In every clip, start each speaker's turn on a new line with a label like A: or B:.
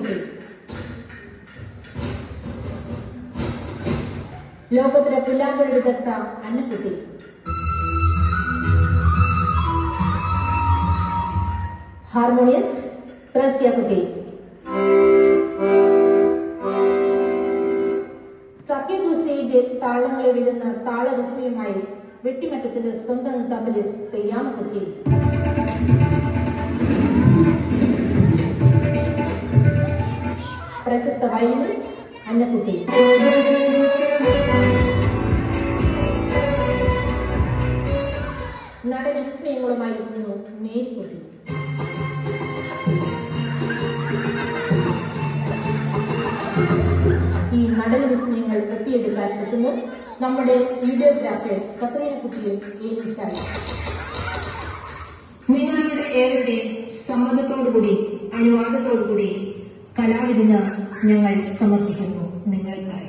A: അന്നക്കുട്ടി. ലോകോത്തര പുല്ലാങ്കുഴൽ വിദഗ്ധ അന്നക്കുട്ടി. ഹാർമോണിയസ്റ്റ് ത്രസ്യക്കുട്ടി. സഖ്യഗുസയുടെ താളങ്ങളെ വിടുന്ന താളവിസ്മയമായി വെട്ടിമറ്റത്തിന്റെ സ്വന്തം തബലിസ്റ്റ് യാമക്കുട്ടി. പ്രശസ്ത വയലിനിസ്റ്റ് അന്നക്കുട്ടി. നടന വിസ്മയങ്ങളുമായി എത്തുന്നു മേരിക്കുട്ടി. ഈ നടന വിസ്മയങ്ങൾ ഒപ്പിയെടുക്കാൻ എത്തുന്നു നമ്മുടെ വീഡിയോഗ്രാഫേഴ്സ് കത്രീനക്കുട്ടിയും ഏലീശായും. നിങ്ങളുടെ ഏവരുടെയും സമ്മതത്തോടുകൂടി അനുവാദത്തോടുകൂടി കലാവിരുന്ന് ഞങ്ങൾ സമർപ്പിക്കുന്നു നിങ്ങൾക്കായി.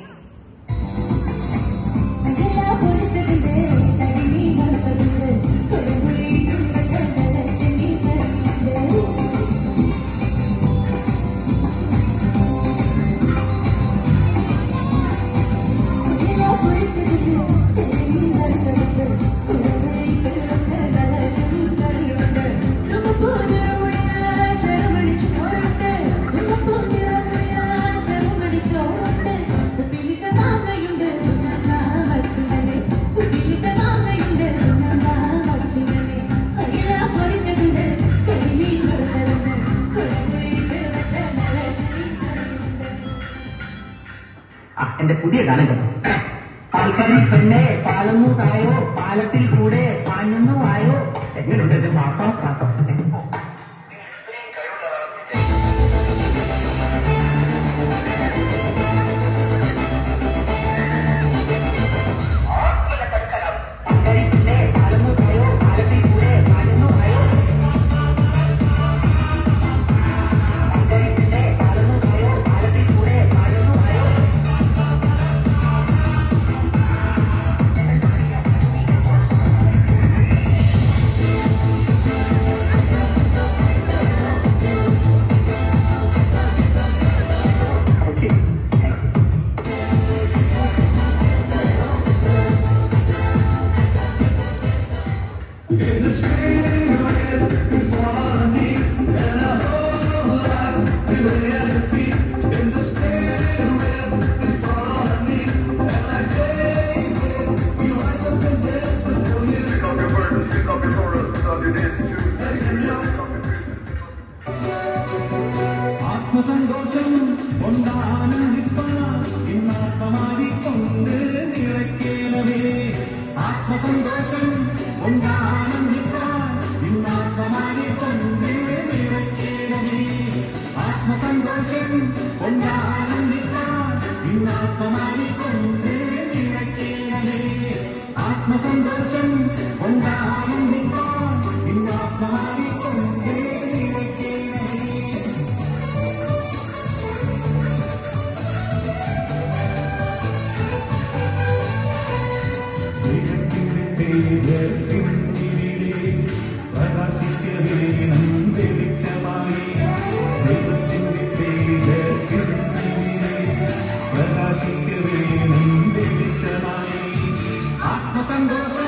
B: എന്റെ പുതിയ ഗാനം കേട്ടോ. പാൽക്കരി പെണ്ണെ പാലൊന്നു തായോ, പാലത്തിൽ കൂടെ പാഞ്ഞൊന്നു ആയോ. എങ്ങനെയുണ്ട് എന്റെ പാട്ടോ പാട്ടോ?
C: ആത്മസന്തോഷം കൊണ്ടാനന്ദിപ്പാൻ ഇന്നാത്മമാരിക്കൊണ്ട് നിറയ്ക്കണമേ. ആത്മസന്തോഷം കൊണ്ടാനന്ദിപ്പാൻ ഇന്നാത്മമാരിക്കൊണ്ട് നിറയ്ക്കണമേ. ആത്മസന്തോഷം കൊണ്ടാനന്ദിപ്പാൻ ഇന്നാത്മമാരിക്കൊണ്ട് നിറയ്ക്കണമേ. ആത്മസന്തോഷം കൊണ്ടാനന്ദിപ്പാൻ ഇന്നാത്മമാരിക്കൊണ്ട് ആത്മസന്തോഷം